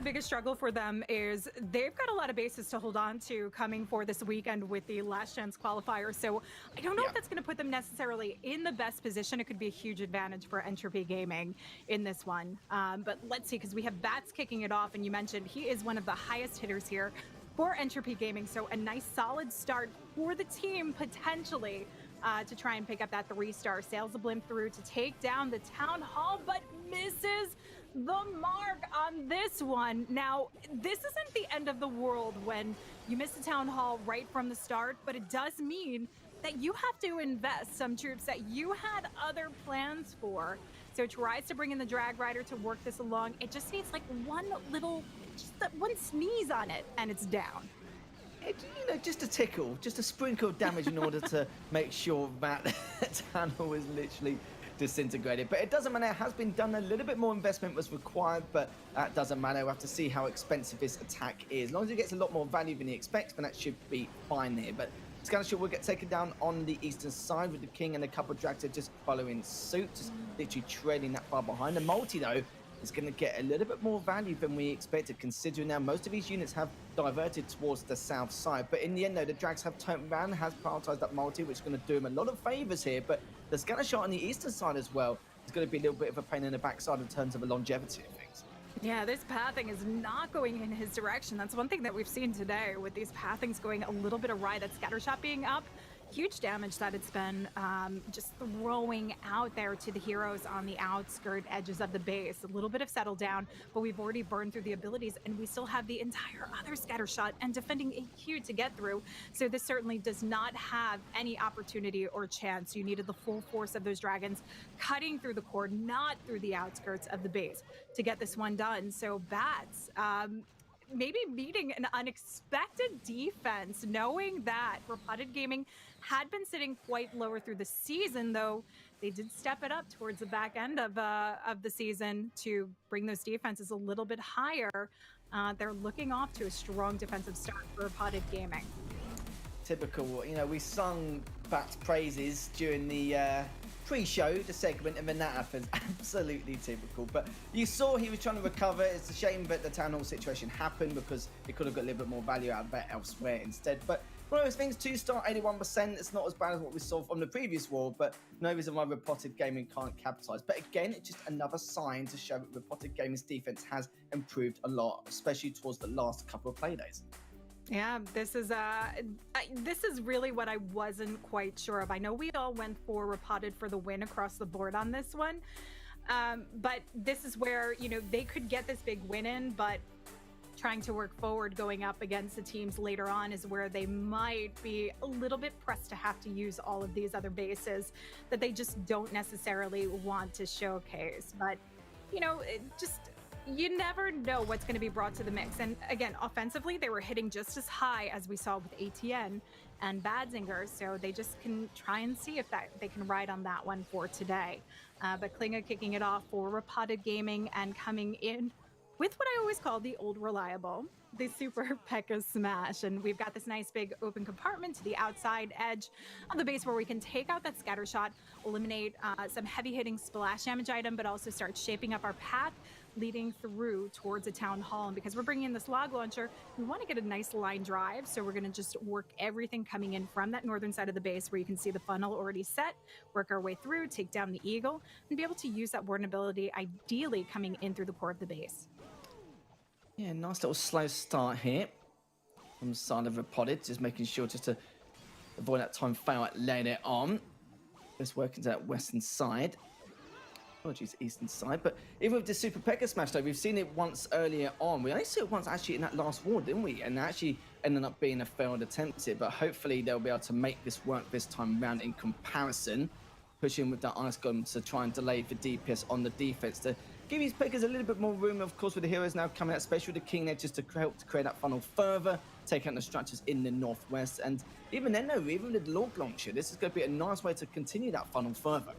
biggest struggle for them is they've got a lot of bases to hold on to coming for this weekend with the last chance qualifier. So I don't know if that's going to put them necessarily in the best position. It could be a huge advantage for Entropy Gaming in this one. But let's see, because we have Bats kicking it off, and you mentioned he is one of the highest hitters here for Entropy Gaming. So a nice solid start for the team potentially to try and pick up that 3-star. Sails the blimp through to take down the Town Hall, but misses the mark on this one. Now, this isn't the end of the world when you miss the Town Hall right from the start, but it does mean that you have to invest some troops that you had other plans for. So tries to bring in the Drag Rider to work this along. It just needs like one sneeze on it, and it's down. Just a tickle, just a sprinkle of damage in order to make sure that tunnel is literally disintegrated. But it doesn't matter. It has been done. A little bit more investment was required, but that doesn't matter. We'll have to see how expensive this attack is. As long as it gets a lot more value than he expects, then that should be fine here. But Scannershot will get taken down on the eastern side with the King and a couple of Drags just following suit, just literally trailing that far behind. The multi, though, is going to get a little bit more value than we expected, considering now most of these units have diverted towards the south side. But in the end, though, the Drags have turned around, has prioritized that multi, which is going to do him a lot of favors here. But the scanner shot on the eastern side as well is going to be a little bit of a pain in the backside in terms of the longevity of things. Yeah, this pathing is not going in his direction. That's one thing that we've seen today with these pathings going a little bit awry. That scattershot being up, huge damage that it's been just throwing out there to the heroes on the outskirt edges of the base. A little bit of settle down, but we've already burned through the abilities, and we still have the entire other scattershot and defending AQ to get through. So this certainly does not have any opportunity or chance. You needed the full force of those dragons cutting through the core, not through the outskirts of the base, to get this one done. So Bats, maybe meeting an unexpected defense, knowing that REPOTTED Gaming had been sitting quite lower through the season, though they did step it up towards the back end of the season to bring those defenses a little bit higher. They're looking off to a strong defensive start for REPOTTED Gaming. Typical, we sung Bat's praises during the pre-show, the segment, and then that happens. Absolutely typical. But you saw he was trying to recover. It's a shame that the Town Hall situation happened, because he could have got a little bit more value out of that elsewhere instead. But one of those things, 2-star, 81%. It's not as bad as what we saw from the previous war, but no reason why REPOTTED Gaming can't capitalize. But again, it's just another sign to show that REPOTTED Gaming's defense has improved a lot, especially towards the last couple of playdays. Yeah, this is really what I wasn't quite sure of. I know we all went for REPOTTED for the win across the board on this one, but this is where they could get this big win in, but trying to work forward going up against the teams later on is where they might be a little bit pressed to have to use all of these other bases that they just don't necessarily want to showcase. But you never know what's going to be brought to the mix. And again, offensively, they were hitting just as high as we saw with ATN and Badzinger. So they just can try and see if they can ride on that one for today. But Klinger kicking it off for REPOTTED Gaming and coming in with what I always call the old reliable, the super pekka smash. And we've got this nice big open compartment to the outside edge of the base where we can take out that scatter shot, eliminate some heavy hitting splash damage item, but also start shaping up our path leading through towards a Town Hall. And because we're bringing in this log launcher, we want to get a nice line drive. So we're going to just work everything coming in from that northern side of the base where you can see the funnel already set, work our way through, take down the eagle, and be able to use that warden ability ideally coming in through the core of the base. Yeah, nice little slow start here from the side of REPOTTED, just making sure just to avoid that time fail at laying it on. Just working to that western side. Apologies, eastern side. But even with the Super Pekka Smash, though, we've seen it once earlier on. We only saw it once actually in that last war, didn't we? And actually ended up being a failed attempt here. But hopefully they'll be able to make this work this time around in comparison. Pushing with that Ice Golem to try and delay the DPS on the defense to give these Pekkas a little bit more room. Of course, with the heroes now coming out, especially with the King there, just to help to create that funnel further, take out the structures in the northwest. And even then, though, even with the log launcher, this is going to be a nice way to continue that funnel further.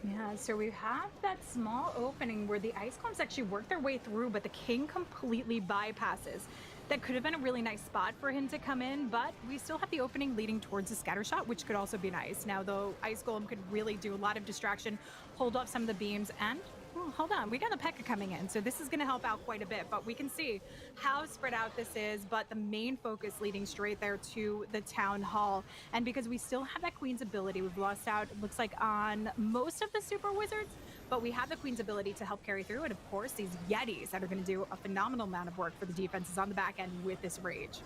Yeah, so we have that small opening where the Ice Combs actually work their way through, but the King completely bypasses. That could have been a really nice spot for him to come in, but we still have the opening leading towards the scatter shot, which could also be nice. Now, though, Ice Golem could really do a lot of distraction, hold off some of the beams, and Oh, hold on. We got a Pekka coming in, so this is going to help out quite a bit. But we can see how spread out this is. But the main focus leading straight there to the town hall. And because we still have that Queen's ability, we've lost out, it looks like, on most of the Super Wizards. But we have the Queen's ability to help carry through. And of course, these Yetis that are going to do a phenomenal amount of work for the defenses on the back end with this Rage.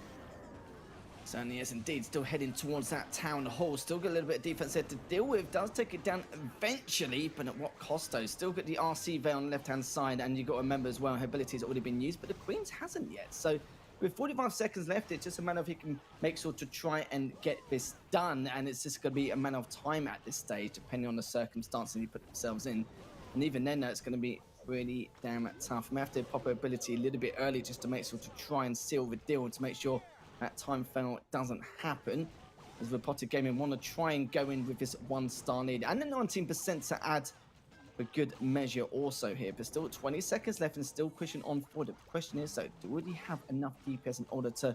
Certainly is indeed. Still heading towards that town hall. Still got a little bit of defense there to deal with. Does take it down eventually, but at what cost though? Still got the RC veil on the left-hand side, and you've got to remember as well, her ability has already been used, but the Queen's hasn't yet. So with 45 seconds left, it's just a matter of he can make sure to try and get this done, and it's just going to be a matter of time at this stage, depending on the circumstances he put themselves in. And even then, it's going to be really damn tough. May have to pop her ability a little bit early just to make sure to try and seal the deal, to make sure that time fail doesn't happen, as REPOTTED Gaming want to try and go in with this 1-star lead and the 19% to add a good measure also here, but still 20 seconds left and still pushing on forward. The question is, so do we have enough DPS in order to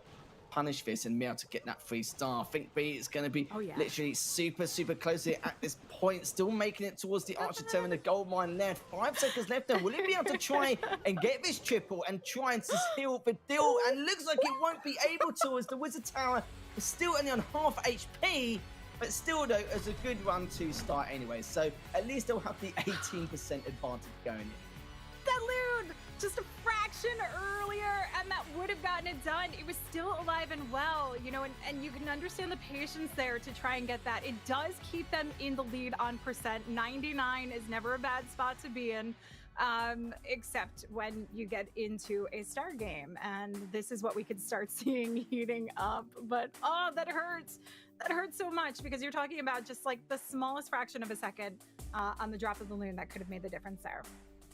punish this and be able to get that 3-star? I think B is going to be literally super close here at this point, still making it towards the Archer Terror and the gold mine left. 5 seconds left there. Will he be able to try and get this triple and try and seal the deal? And looks like it won't be able to, as the Wizard Tower is still only on half HP, but still though, it's a good run to start anyway, so at least they'll have the 18% advantage going in. That loon just a fraction earlier, and that would have gotten it done. It was still alive and well, you know, and you can understand the patience there to try and get that. It does keep them in the lead on percent. 99 is never a bad spot to be in, except when you get into a star game, and this is what we could start seeing heating up. But oh, that hurts. That hurts so much, because you're talking about just like the smallest fraction of a second on the drop of the loon that could have made the difference there.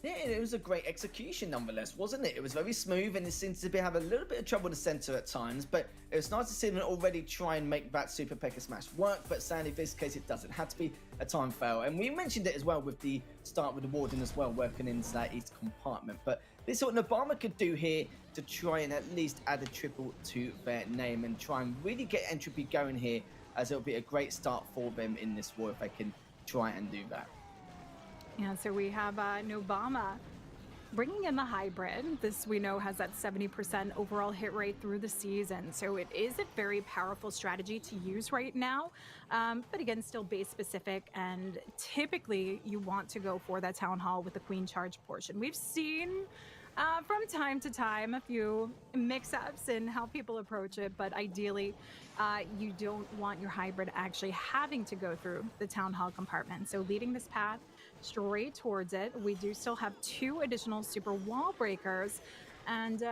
Yeah, it was a great execution nonetheless, wasn't it? It was very smooth, and it seems to be having a little bit of trouble in the center at times, but it was nice to see them already try and make that Super Pekka Smash work, but sadly in this case it doesn't. It had to be a time fail, and we mentioned it as well with the start with the Warden as well, working into that east compartment, but this is what Obama could do here to try and at least add a triple to their name and try and really get Entropy going here, as it'll be a great start for them in this war if they can try and do that. Yeah, so we have Nobama bringing in the hybrid. This we know has that 70% overall hit rate through the season. So it is a very powerful strategy to use right now. But again, still base specific. And typically you want to go for that town hall with the queen charge portion. We've seen from time to time a few mix-ups in how people approach it, but ideally you don't want your hybrid actually having to go through the town hall compartment. So leading this path straight towards it, we do still have 2 additional super wall breakers, and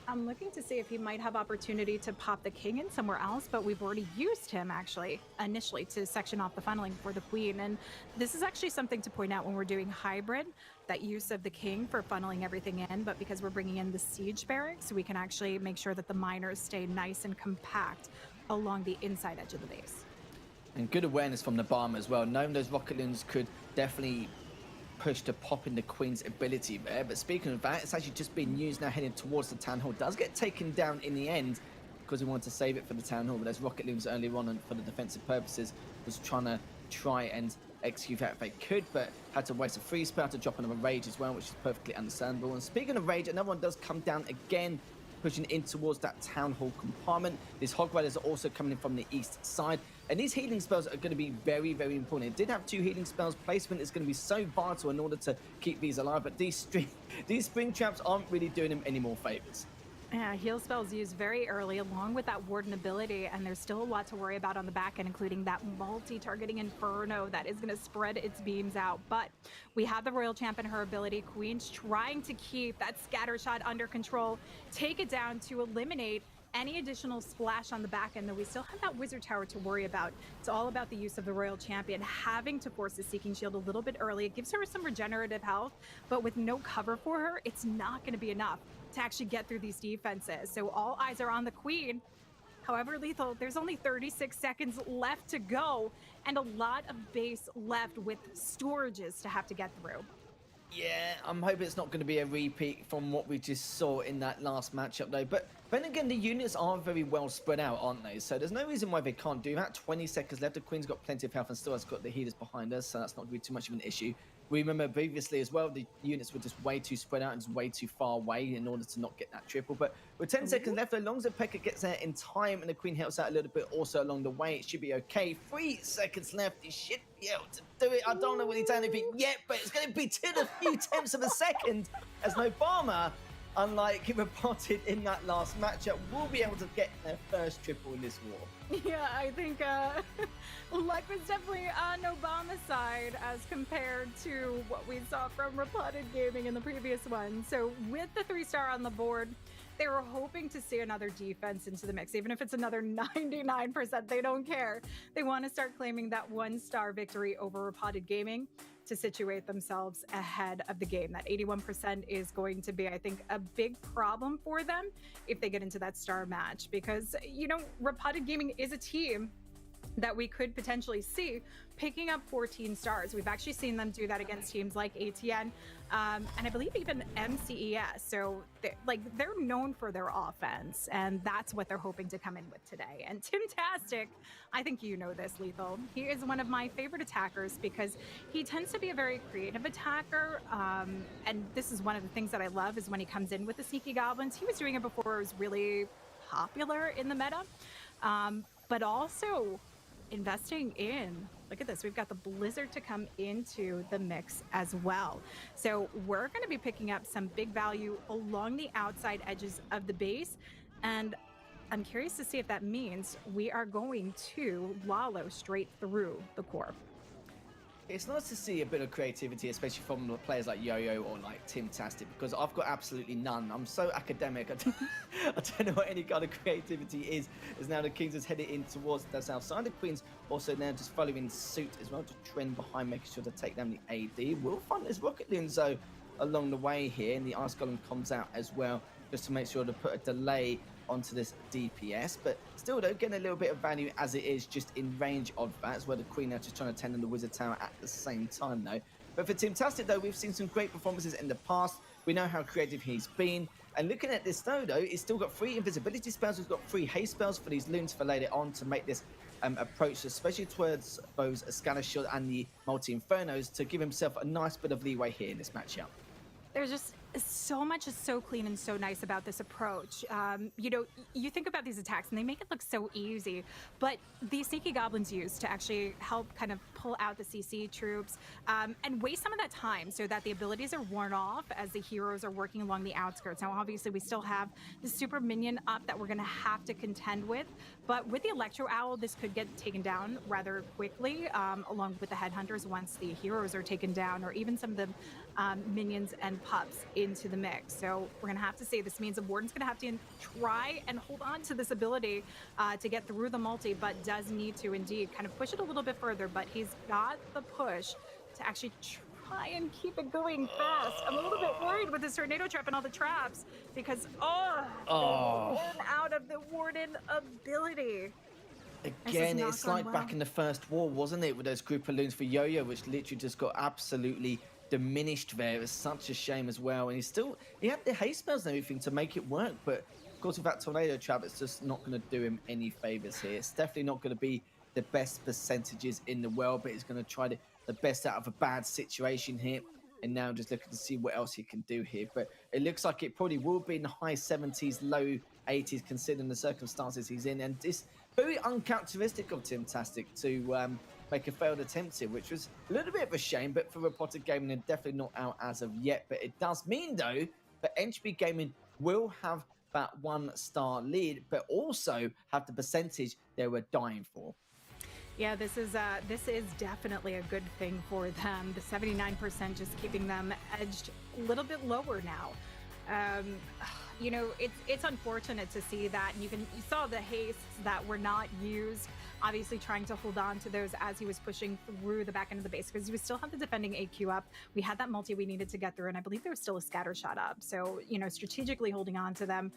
I'm looking to see if he might have opportunity to pop the king in somewhere else, but we've already used him actually initially to section off the funneling for the queen. And this is actually something to point out when we're doing hybrid, that use of the king for funneling everything in, but because we're bringing in the siege barracks, we can actually make sure that the miners stay nice and compact along the inside edge of the base. And good awareness from the Obama as well, knowing those rocket loons could definitely push to pop in the queen's ability there. But speaking of that, it's actually just being used now heading towards the town hall. Does get taken down in the end because we wanted to save it for the town hall, but those rocket loons earlier on and for the defensive purposes was trying and execute that if they could, but had to waste a free spell to drop another rage as well, which is perfectly understandable. And speaking of rage, another one does come down again, pushing in towards that town hall compartment. These hog riders are also coming in from the east side, and these healing spells are going to be very important. It did have 2 healing spells. Placement is going to be so vital in order to keep these alive, but these spring traps aren't really doing them any more favors. Yeah, heal spells used very early along with that Warden ability, and there's still a lot to worry about on the back end, including that multi-targeting Inferno that is going to spread its beams out. But we have the Royal Champ and her ability. Queen's trying to keep that scatter shot under control, take it down to eliminate any additional splash on the back end, though we still have that Wizard Tower to worry about. It's all about the use of the Royal Champion having to force the Seeking Shield a little bit early. It gives her some regenerative health, but with no cover for her, it's not going to be enough to actually get through these defenses. So all eyes are on the queen. However, Lethal, there's only 36 seconds left to go, and a lot of base left with storages to have to get through. Yeah, I'm hoping it's not going to be a repeat from what we just saw in that last matchup, though. But then again, the units are very well spread out, aren't they? So there's no reason why they can't do that. 20 seconds left. The Queen's got plenty of health and still has got the healers behind us, so that's not going to be too much of an issue. We remember previously as well, the units were just way too spread out and just way too far away in order to not get that triple. But with 10 seconds left, as long as the Pekka gets there in time and the Queen helps out a little bit also along the way, it should be okay. 3 seconds left. He should be able to do it. I don't know when he's done anything yet, but it's going to be to the few tenths of a second as Obama, unlike Repotted in that last matchup, will be able to get their first triple in this war. Yeah, I think luck was definitely on Obama's side as compared to what we saw from Repotted Gaming in the previous one. So with the 3-star on the board, they were hoping to see another defense into the mix. Even if it's another 99%, they don't care. They want to start claiming that 1-star victory over Repotted Gaming to situate themselves ahead of the game. That 81% is going to be, I think, a big problem for them if they get into that star match, because, you know, Repotted Gaming is a team that we could potentially see picking up 14 stars. We've actually seen them do that against teams like ATN, and I believe even MCES. So they're known for their offense, and that's what they're hoping to come in with today. And Timtastic, I think you know this, Lethal. He is one of my favorite attackers because he tends to be a very creative attacker, and this is one of the things that I love is when he comes in with the sneaky goblins. He was doing it before it was really popular in the meta, but also investing in, look at this, we've got the blizzard to come into the mix as well. So we're going to be picking up some big value along the outside edges of the base, and I'm curious to see if that means we are going to wallow straight through the core. It's nice to see a bit of creativity, especially from players like Yo-Yo or like Timtastic, because I've got absolutely none. I'm so academic. I don't know what any kind of creativity is. As now the Kings is headed in towards the south side. The Queens also now just following suit as well, to trend behind, making sure to take down the AD. We'll find this Rocket Loons though along the way here, and the Ice Golem comes out as well, just to make sure to put a delay onto this DPS, but still though getting a little bit of value as it is just in range of that, as well the Queen now just trying to tend on the Wizard Tower at the same time though. But for Timtastic though, we've seen some great performances in the past. We know how creative he's been, and looking at this though, he's still got 3 invisibility spells. He's got 3 haste spells for these loons for later on to make this approach, especially towards those Scatter Shot and the Multi Infernos, to give himself a nice bit of leeway here in this matchup. There's just so much is so clean and so nice about this approach. You know, you think about these attacks and they make it look so easy, but these sneaky goblins used to actually help kind of pull out the CC troops and waste some of that time so that the abilities are worn off as the heroes are working along the outskirts. Now, obviously, we still have the super minion up that we're going to have to contend with, but with the Electro Owl, this could get taken down rather quickly, along with the Headhunters once the heroes are taken down, or even some of the minions and pups into the mix. So we're gonna have to see. This means the Warden's gonna have to try and hold on to this ability to get through the multi, but does need to indeed kind of push it a little bit further. But he's got the push to actually try and keep it going fast. I'm a little bit worried with this tornado trap and all the traps because out of the Warden ability. Again, it's like back in the first war, wasn't it, with those group of loons for Yo-Yo, which literally just got absolutely diminished there. It's such a shame as well, and he had the haste spells and everything to make it work, but of course with that tornado trap, it's just not going to do him any favors here. It's definitely not going to be the best percentages in the world, but he's going to try the best out of a bad situation here, and now just looking to see what else he can do here. But it looks like it probably will be in the high 70s, low 80s, considering the circumstances he's in, and this very uncharacteristic of Timtastic to make a failed attempt here, which was a little bit of a shame, but for Repotted Gaming, they're definitely not out as of yet. But it does mean, though, that Entropy Gaming will have that 1-star lead, but also have the percentage they were dying for. Yeah, this is definitely a good thing for them. The 79% just keeping them edged a little bit lower now. You know, it's unfortunate to see that. You saw the hastes that were not used, obviously trying to hold on to those as he was pushing through the back end of the base, because we still have the defending AQ up. We had that multi we needed to get through, and I believe there was still a scatter shot up. So, you know, strategically holding on to them,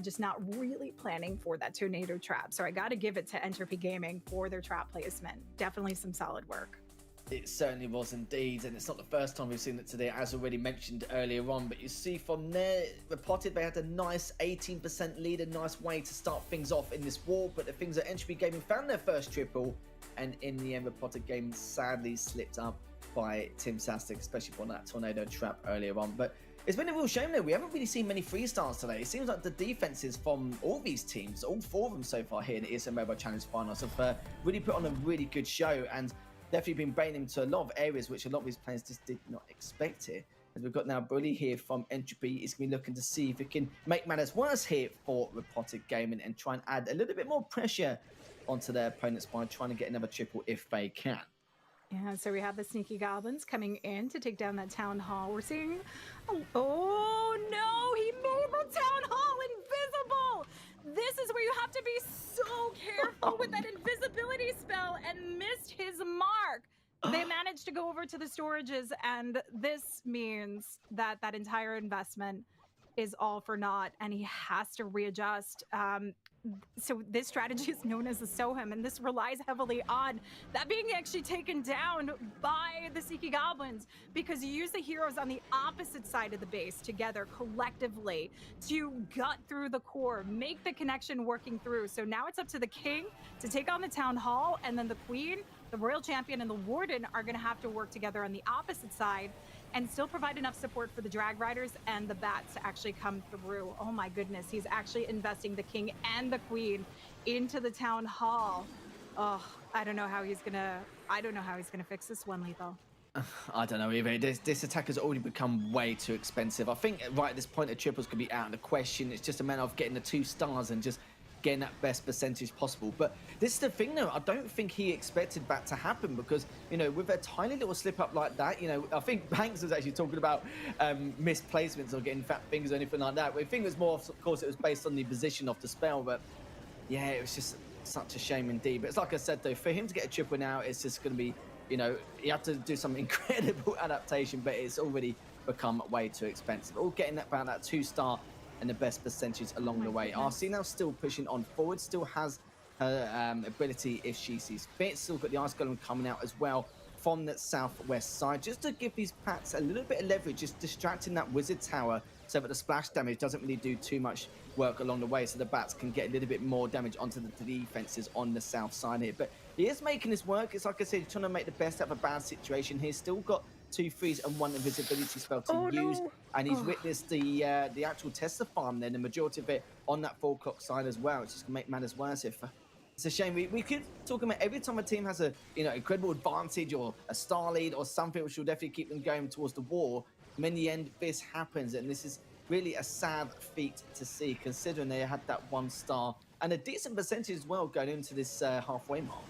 just not really planning for that tornado trap. So I got to give it to Entropy Gaming for their trap placement. Definitely some solid work. It certainly was indeed, and it's not the first time we've seen it today, as already mentioned earlier on. But you see from there, Repotted, they had a nice 18% lead, a nice way to start things off in this war. But the things that Entropy Gaming found their first triple, and in the end, Repotted Gaming sadly slipped up by Timtastic, especially for that tornado trap earlier on. But it's been a real shame though. We haven't really seen many 3-stars today. It seems like the defenses from all these teams, all 4 of them so far here in the ESL Mobile Challenge Finals, have really put on a really good show and definitely been bringing into a lot of areas which a lot of these players just did not expect here. As we've got now Bully here from Entropy, he's going to be looking to see if he can make matters worse here for REPOTTED Gaming and try and add a little bit more pressure onto their opponents by trying to get another triple if they can. Yeah, so we have the sneaky goblins coming in to take down that town hall. We're seeing, oh no, he made the town hall invisible. This is where you have to be so careful with that invisibility spell and missed his mark. They managed to go over to the storages, and this means that that entire investment is all for naught, and he has to readjust. So this strategy is known as the Soham, and this relies heavily on that being actually taken down by the Sneaky Goblins, because you use the heroes on the opposite side of the base together collectively to gut through the core, make the connection working through. So now it's up to the King to take on the Town Hall, and then the Queen, the Royal Champion, and the Warden are going to have to work together on the opposite side and still provide enough support for the Drag Riders and the Bats to actually come through. Oh my goodness, he's actually investing the King and the Queen into the Town Hall. Oh, I don't know how he's gonna fix this one, Lethal. I don't know either. This attack has already become way too expensive. I think right at this point the triples could be out of the question. It's just a matter of getting the 2 stars and just getting that best percentage possible. But this is the thing though, I don't think he expected that to happen, because, you know, with a tiny little slip up like that, you know, I think Banks was actually talking about misplacements or getting fat fingers or anything like that. I think it was more, of course, it was based on the position of the spell, but yeah, it was just such a shame indeed. But it's like I said though, for him to get a triple now, it's just going to be, you know, you have to do some incredible adaptation, but it's already become way too expensive. All getting that about that 2-star and the best percentage along the way. RC now still pushing on forward, still has her ability if she sees fit. Still got the Ice Golem coming out as well from the southwest side, just to give these Pats a little bit of leverage, just distracting that Wizard Tower so that the splash damage doesn't really do too much work along the way, so the Bats can get a little bit more damage onto the defenses on the south side here. But he is making this work. It's like I said, he's trying to make the best out of a bad situation. He's still got 2 freeze and 1 invisibility spell to use, and he's witnessed the actual Tesla farm then, the majority of it on that 4 o'clock side as well. It's just gonna make matters worse. If it's a shame, we could talk about every time a team has a, you know, incredible advantage or a star lead or something which will definitely keep them going towards the war. And in the end, this happens, and this is really a sad feat to see, considering they had that 1 star and a decent percentage as well going into this halfway mark.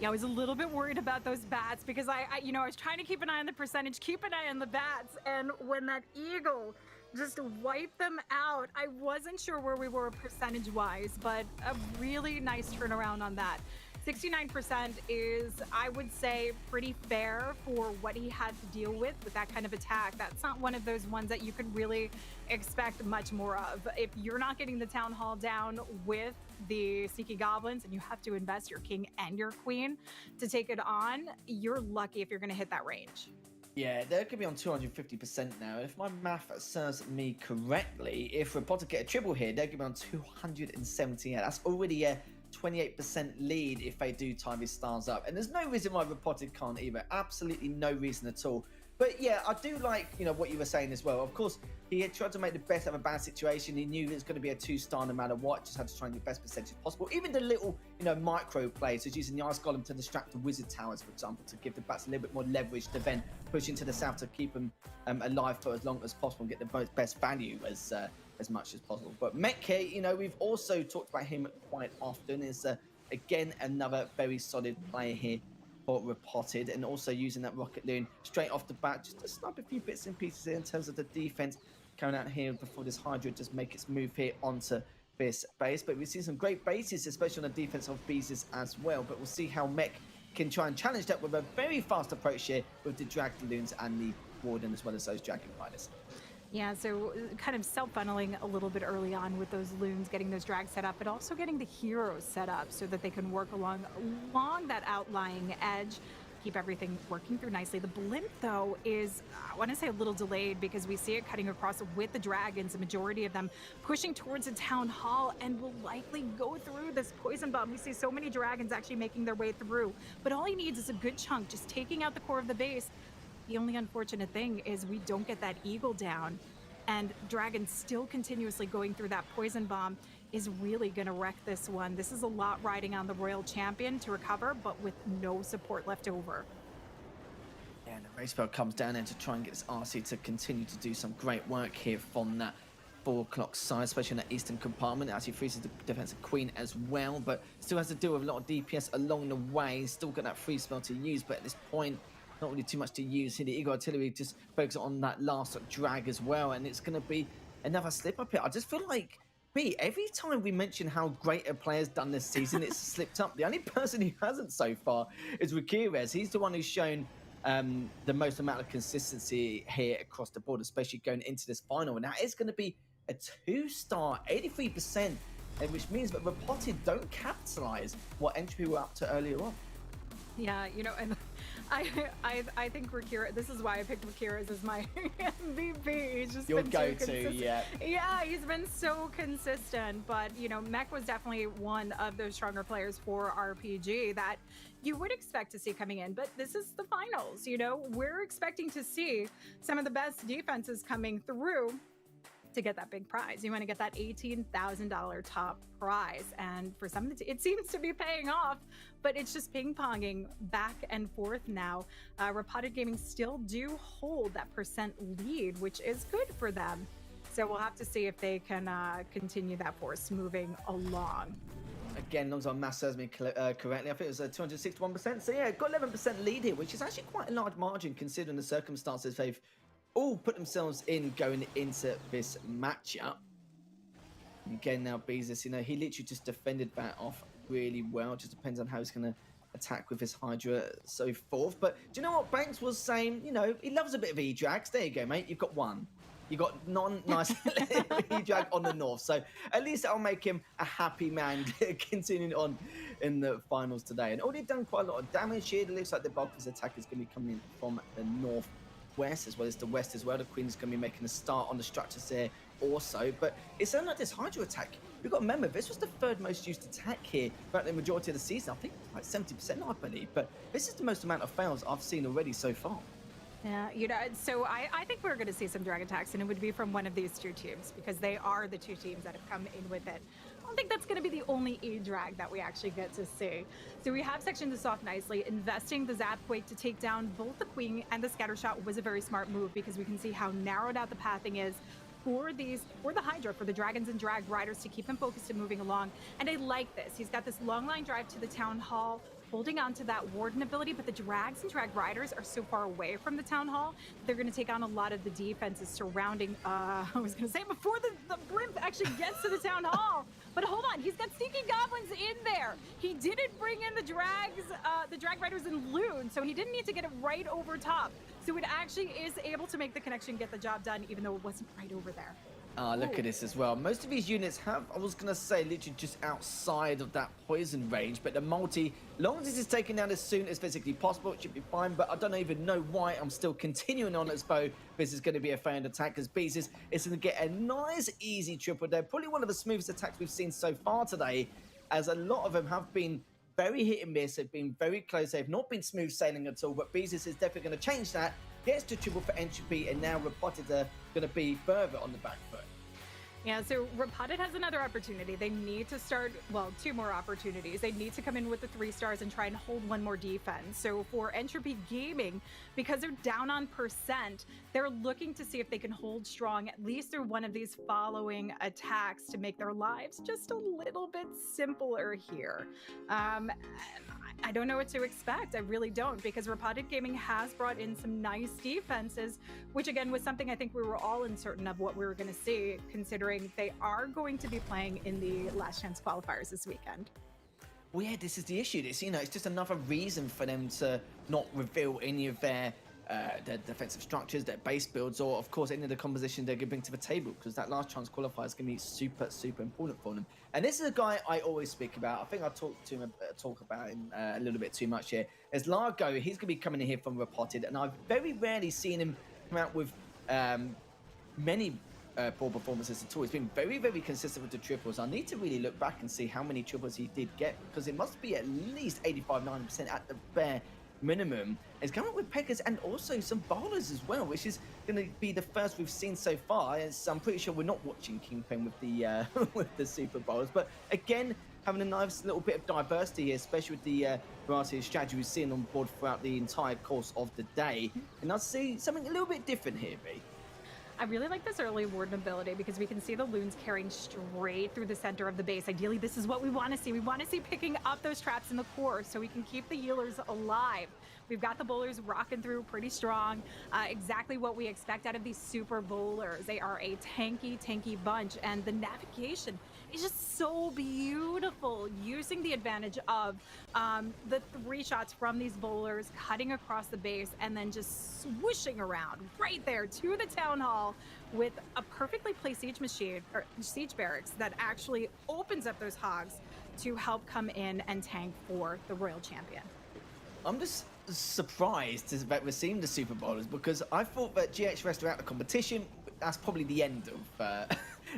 Yeah, I was a little bit worried about those Bats, because I was trying to keep an eye on the percentage, keep an eye on the Bats, and when that Eagle just wiped them out, I wasn't sure where we were percentage-wise, but a really nice turnaround on that. 69% is, I would say, pretty fair for what he had to deal with that kind of attack. That's not one of those ones that you could really expect much more of. If you're not getting the Town Hall down with the Sneaky Goblins and you have to invest your King and your Queen to take it on, you're lucky if you're going to hit that range. Yeah, they're going to be on 250% now. If my math serves me correctly, if REPOTTED get a triple here, they're going to be on 270. That's already a 28% lead if they do tie these stars up. And there's no reason why REPOTTED can't either. Absolutely no reason at all. But yeah, I do like, you know, what you were saying as well. Of course, he had tried to make the best of a bad situation. He knew it was going to be a 2-star no matter what. Just had to try and get the best percentage possible. Even the little, you know, micro plays, such as using the Ice Golem to distract the Wizard Towers, for example, to give the Bats a little bit more leverage to then push into the south to keep them alive for as long as possible and get the best value as much as possible. But Mech, you know, we've also talked about him quite often. Is again another very solid player here for REPOTTED, and also using that Rocket Loon straight off the bat just to snipe a few bits and pieces here in terms of the defense coming out here before this Hydra just make its move here onto this base. But we've seen some great bases, especially on the defense of Beezus as well. But we'll see how Mech can try and challenge that with a very fast approach here with the Dragloons and the Warden, as well as those Dragon Riders. Yeah, so kind of self-funneling a little bit early on with those loons, getting those drags set up, but also getting the heroes set up so that they can work along that outlying edge, keep everything working through nicely. The blimp, though, is, I want to say, a little delayed, because we see it cutting across with the dragons, the majority of them pushing towards the town hall, and will likely go through this poison bomb. We see so many dragons actually making their way through, but all he needs is a good chunk, just taking out the core of the base, The only unfortunate thing is we don't get that eagle down, and Dragon still continuously going through that poison bomb is really going to wreck this one. This is a lot riding on the Royal Champion to recover, but with no support left over. Yeah, and the race spell comes down there to try and get this RC to continue to do some great work here from that 4 o'clock side, especially in that eastern compartment. It actually freezes the defensive queen as well, but still has to deal with a lot of DPS along the way. Still got that free spell to use, but at this point, not really too much to use here. The Eagle Artillery just focuses on that last drag as well, and it's going to be another slip up here. I just feel like, every time we mention how great a player's done this season, it's slipped up. The only person who hasn't so far is Ramirez. He's the one who's shown the most amount of consistency here across the board, especially going into this final. And that is going to be a 2-star, 83%, which means that REPOTTED don't capitalize what Entropy were up to earlier on. Yeah, you know, and I think Rakira, this is why I picked Rakira as my MVP. He's just Your been go-to, so consistent. yeah. Yeah, he's been so consistent. But, you know, Mech was definitely one of those stronger players for RPG that you would expect to see coming in. But this is the finals, you know. We're expecting to see some of the best defenses coming through to get that big prize. You want to get that $18,000 top prize. And for some, it seems to be paying off, but it's just ping-ponging back and forth now. REPOTTED Gaming still do hold that percent lead, which is good for them. So we'll have to see if they can continue that force moving along. Again, as long as our math serves me correctly, I think it was 261%. So yeah, got 11% lead here, which is actually quite a large margin considering the circumstances they've all put themselves in going into this matchup. Again, now Beezus, you know, he literally just defended that off really well. Just depends on how he's going to attack with his hydra, so forth. But do you know what Banks was saying? You know, he loves a bit of E-Drags. There you go, mate. You've got one. You got nice E-Drag on the north. So at least that'll make him a happy man continuing on in the finals today. And already done quite a lot of damage here. It looks like the bulk of his attack is going to be coming in from the north west as well as the west as well. The Queen's going to be making a start on the structures there also, but it's only like this hydra attack. We've got to remember this was the 3rd most used attack here throughout the majority of the season. I think like 70%, I believe, but this is the most amount of fails I've seen already so far. Yeah, you know, so I think we're going to see some drag attacks, and it would be from one of these 2 teams because they are the 2 teams that have come in with it. I don't think that's going to be the only E-Drag that we actually get to see. So we have sectioned this off nicely. Investing the Zap Quake to take down both the Queen and the Scatter Shot was a very smart move because we can see how narrowed out the pathing is for the Hydra, for the Dragons and Drag Riders to keep them focused and moving along. And I like this. He's got this long line drive to the Town Hall, holding on to that Warden ability, but the Drags and Drag Riders are so far away from the Town Hall, they're going to take on a lot of the defenses surrounding, I was going to say, before the Blimp actually gets to the Town Hall. But hold on, he's got Sneaky Goblins in there. He didn't bring in the Drag Riders and Loon, so he didn't need to get it right over top. So it actually is able to make the connection, get the job done, even though it wasn't right over there. Look at this as well. Most of these units have, I was going to say, literally just outside of that poison range, but the multi, long as this is taken down as soon as physically possible, it should be fine, but I don't even know why I'm still continuing on as though this is going to be a failed attack, because Beezus is going to get a nice, easy triple there. Probably one of the smoothest attacks we've seen so far today, as a lot of them have been very hit and miss, have been very close, they've not been smooth sailing at all, but Beezus is definitely going to change that. Gets to triple for Entropy, and now REPOTTED are going to be further on the back foot. Yeah, so REPOTTED has another opportunity. They need to start, well, 2 more opportunities. They need to come in with the 3 stars and try and hold 1 more defense. So for Entropy Gaming, because they're down on percent, they're looking to see if they can hold strong, at least through one of these following attacks to make their lives just a little bit simpler here. I don't know what to expect. I really don't, because REPOTTED Gaming has brought in some nice defenses, which again was something I think we were all uncertain of what we were going to see, considering they are going to be playing in the last chance qualifiers this weekend. Well, yeah, this is the issue. This, you know, it's just another reason for them to not reveal any of their defensive structures, their base builds, or of course any of the composition they're going to bring to the table, because that last chance qualifier is going to be super, super important for them. And this is a guy I always speak about. I think I talk about him a little bit too much here. As Largo, he's going to be coming in here from REPOTTED, and I've very rarely seen him come out with many poor performances at all. He's been very, very consistent with the triples. I need to really look back and see how many triples he did get, because it must be at least 85-90% at the bare minimum. It's coming up with Peckers and also some bowlers as well, which is going to be the first we've seen so far. As I'm pretty sure we're not watching Kingpin with the with the super bowlers, but again, having a nice little bit of diversity here, especially with the variety of strategy we've seen on board throughout the entire course of the day. And I see something a little bit different here, B. I really like this early warden ability because we can see the loons carrying straight through the center of the base. Ideally, this is what we want to see. We want to see picking up those traps in the core so we can keep the healers alive. We've got the bowlers rocking through pretty strong. Exactly what we expect out of these super bowlers. They are a tanky bunch, and the navigation is just so beautiful, using the advantage of the 3 shots from these bowlers, cutting across the base, and then just swooshing around right there to the town hall with a perfectly placed siege machine, or siege barracks, that actually opens up those hogs to help come in and tank for the royal champion. I'm just surprised that we're seeing the super bowlers, because I thought that GH Rest are out of competition. That's probably the end of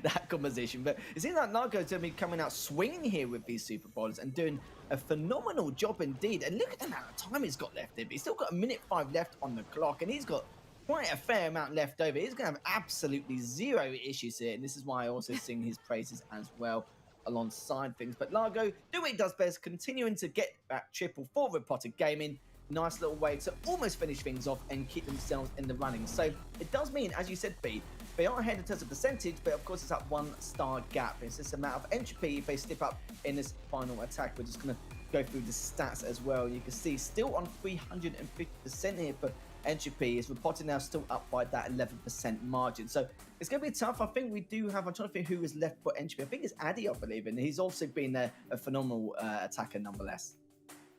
that conversation. But it seems like Largo's going to be coming out swinging here with these super bowlers and doing a phenomenal job indeed. And look at the amount of time he's got left here. But he's still got 1:05 left on the clock, and he's got quite a fair amount left over. He's going to have absolutely zero issues here, and this is why I also sing his praises as well alongside things. But Largo, do what he does best, continuing to get that triple for REPOTTED Gaming. Nice little way to almost finish things off and keep themselves in the running. So it does mean, as you said, B, they are ahead in terms of percentage, but of course it's that 1-star gap. It's just a matter of entropy if they slip up in this final attack. We're just going to go through the stats as well. You can see still on 350% here for entropy. Is REPOTTED now still up by that 11% margin. So it's going to be tough. I think we do have, I'm trying to think who is left for entropy. I think it's Addy, I believe, and he's also been a phenomenal attacker nonetheless.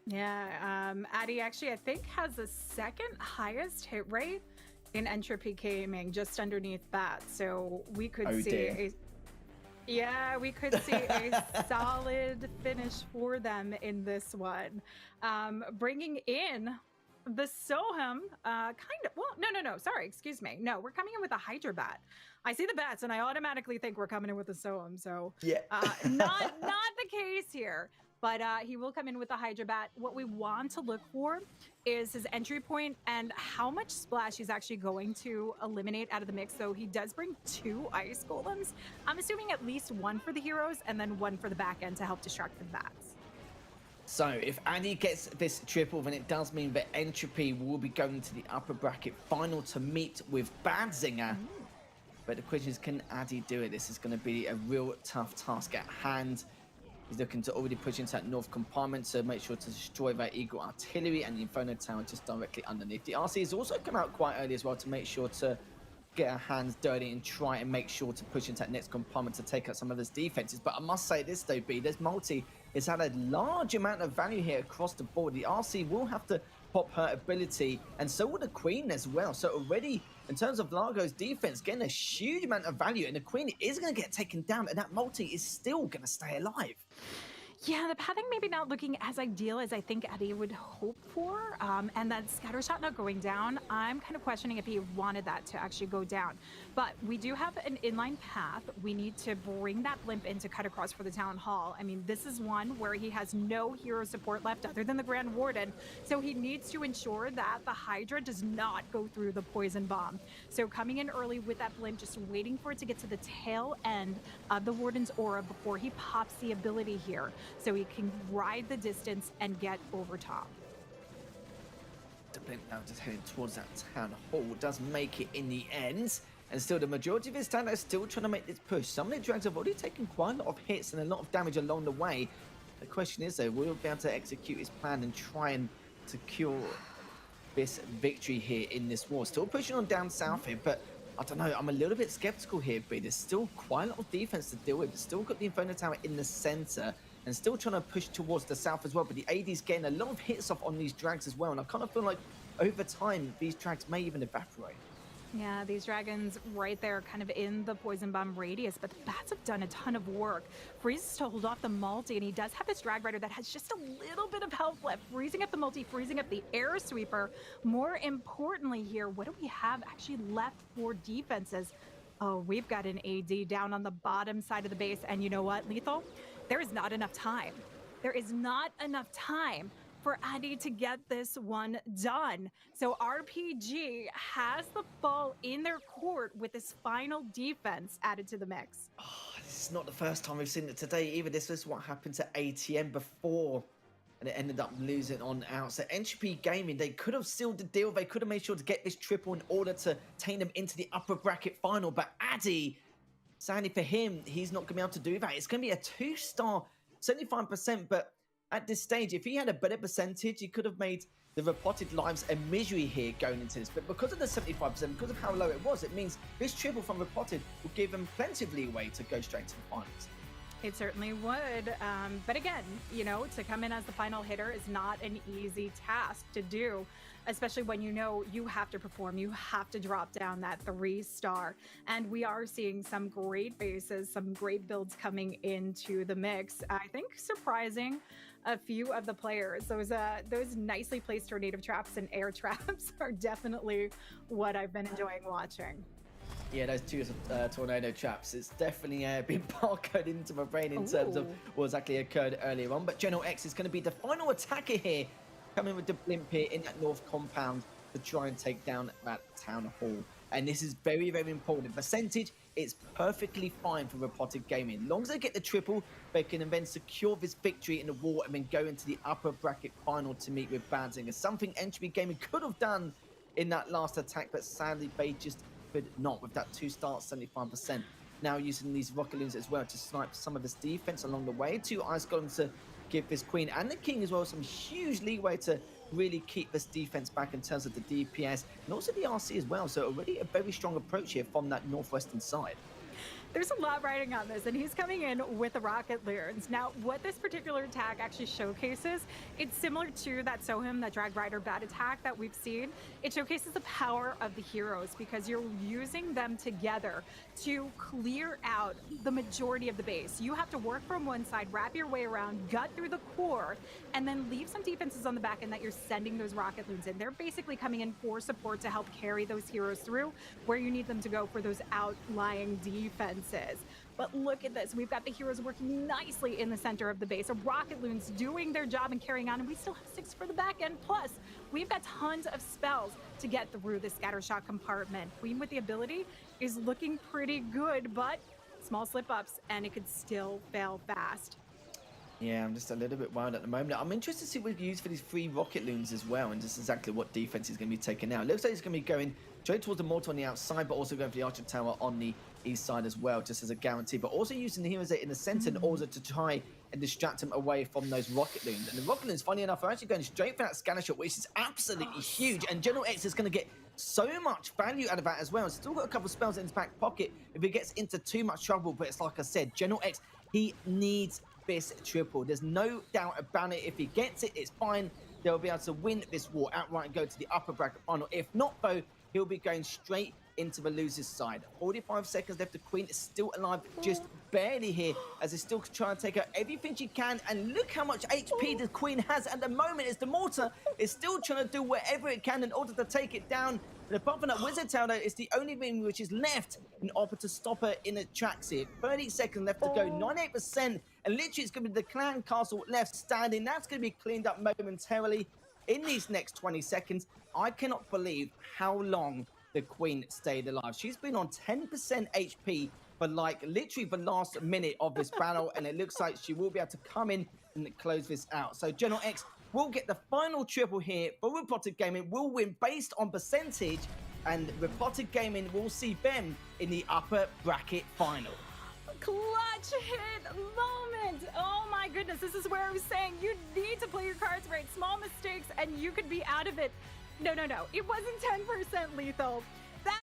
Yeah, Addy actually, I think, has the 2nd highest hit rate in Entropy Gaming, just underneath that. So we could we could see a solid finish for them in this one. Bringing in the Soham, sorry, excuse me. No, we're coming in with a hydra bat. I see the bats and I automatically think we're coming in with a Soham. So yeah, not the case here. But he will come in with a hydra bat. What we want to look for is his entry point and how much splash he's actually going to eliminate out of the mix. So he does bring 2 ice golems. I'm assuming at least 1 for the heroes and then 1 for the back end to help distract the bats. So if Addy gets this triple, then it does mean that Entropy will be going to the upper bracket final to meet with Badzinger. But the question is, can Addy do it? This is going to be a real tough task at hand. He's looking to already push into that north compartment to make sure to destroy that Eagle artillery and the Inferno Tower just directly underneath. The RC has also come out quite early as well to make sure to get our hands dirty and try and make sure to push into that next compartment to take out some of those defenses. But I must say this though, B, this multi has had a large amount of value here across the board. The RC will have to pop her ability, and so will the Queen as well. So already, in terms of Largo's defense, getting a huge amount of value, and the Queen is going to get taken down, and that multi is still going to stay alive. Yeah, the pathing maybe not looking as ideal as I think Addy would hope for, and that scatter shot not going down, I'm kind of questioning if he wanted that to actually go down. But we do have an inline path. We need to bring that blimp in to cut across for the town hall. I mean, this is one where he has no hero support left other than the Grand Warden, so he needs to ensure that the Hydra does not go through the poison bomb. So coming in early with that blimp, just waiting for it to get to the tail end of the Warden's aura before he pops the ability here, so he can ride the distance and get over top. The blimp now just heading towards that town hall, does make it in the end, and still the majority of his talent is still trying to make this push. Some of the drags have already taken quite a lot of hits and a lot of damage along the way. The question is though, will he be able to execute his plan and try and secure this victory here in this war? Still pushing on down south here, but I don't know, I'm a little bit skeptical here, but there's still quite a lot of defense to deal with. It's still got the Inferno Tower in the center and still trying to push towards the south as well, but the AD's getting a lot of hits off on these drags as well, and I kind of feel like over time these drags may even evaporate. Yeah, these dragons right there kind of in the poison bomb radius, but the bats have done a ton of work. Freezes to hold off the multi, and he does have this drag rider that has just a little bit of health left, freezing up the multi, freezing up the air sweeper. More importantly here, what do we have actually left for defenses? Oh, we've got an AD down on the bottom side of the base, and you know what, Lethal? There is not enough time. There is not enough time for Addy to get this one done. So RPG has the ball in their court with this final defense added to the mix. Oh, this is not the first time we've seen it today either. This is what happened to ATM before, and it ended up losing on out. So Entropy Gaming, they could have sealed the deal. They could have made sure to get this triple in order to take them into the upper bracket final. But Addy, sadly for him, he's not going to be able to do that. It's going to be a 2-star, 75%. But at this stage, if he had a better percentage, he could have made the REPOTTED lives a misery here going into this. But because of the 75%, because of how low it was, it means this triple from REPOTTED will give them plenty of leeway to go straight to the finals. It certainly would. But again, you know, to come in as the final hitter is not an easy task to do, especially when you know you have to perform, you have to drop down that 3-star. And we are seeing some great bases, some great builds coming into the mix. I think surprising a few of the players. Those nicely placed tornado traps and air traps are definitely what I've been enjoying watching. Yeah, those two tornado traps, it's definitely been barcoded into my brain in terms of what exactly occurred earlier on. But General X is going to be the final attacker here, coming with the blimp here in that north compound to try and take down that town hall. And this is very, very important. Percentage, it's perfectly fine for REPOTTED Gaming. As long as they get the triple, they can then secure this victory in the war and then go into the upper bracket final to meet with Badzinger. Something Entropy Gaming could have done in that last attack, but sadly they just could not with that 2-star 75%. Now using these rocket loons as well to snipe some of this defense along the way. 2 ice golems to give this queen and the king as well some huge leeway to really keep this defense back in terms of the DPS and also the RC as well. So already a very strong approach here from that northwestern side. There's a lot riding on this, and he's coming in with the rocket loons. Now, what this particular attack actually showcases, it's similar to that Sohim, that Drag Rider bat attack that we've seen. It showcases the power of the heroes because you're using them together to clear out the majority of the base. You have to work from one side, wrap your way around, gut through the core, and then leave some defenses on the back end that you're sending those rocket loons in. They're basically coming in for support to help carry those heroes through where you need them to go for those outlying defenses. But look at this. We've got the heroes working nicely in the center of the base. Rocket loons doing their job and carrying on, and we still have 6 for the back end. Plus, we've got tons of spells to get through the scattershot compartment. Queen with the ability is looking pretty good, but small slip-ups, and it could still fail fast. Yeah, I'm just a little bit wild at the moment. I'm interested to see what we use for these 3 rocket loons as well, and just exactly what defense is going to be taken out. It looks like it's going to be going straight towards the mortar on the outside, but also going for the archer tower on the east side as well, just as a guarantee. But also using the heroes in the center in order to try and distract them away from those rocket loons. And the rocket loons, funny enough, are actually going straight for that scanner shot, which is absolutely huge. And General X is going to get so much value out of that as well. Still got a couple of spells in his back pocket if he gets into too much trouble. But it's like I said, General X, he needs this triple. There's no doubt about it. If he gets it, it's fine. They'll be able to win this war outright and go to the upper bracket final. If not, though, he'll be going straight into the loser's side. 45 seconds left. The queen is still alive, just barely here, as he's still trying to take out everything she can. And look how much HP the queen has at the moment, as the mortar is still trying to do whatever it can in order to take it down. And apart from that, Wizard Tower is the only thing which is left in order to stop her in the tracks here. 30 seconds left to go, 98%. And literally, it's going to be the clan castle left standing. That's going to be cleaned up momentarily in these next 20 seconds. I cannot believe how long the queen stayed alive. She's been on 10% HP for like literally the last minute of this battle, and it looks like she will be able to come in and close this out. So General X will get the final triple here for REPOTTED Gaming, will win based on percentage, and REPOTTED Gaming will see them in the upper bracket final. Clutch hit moment. Oh my goodness, this is where I was saying you need to play your cards right. Small mistakes and you could be out of it. No. It wasn't 10% lethal.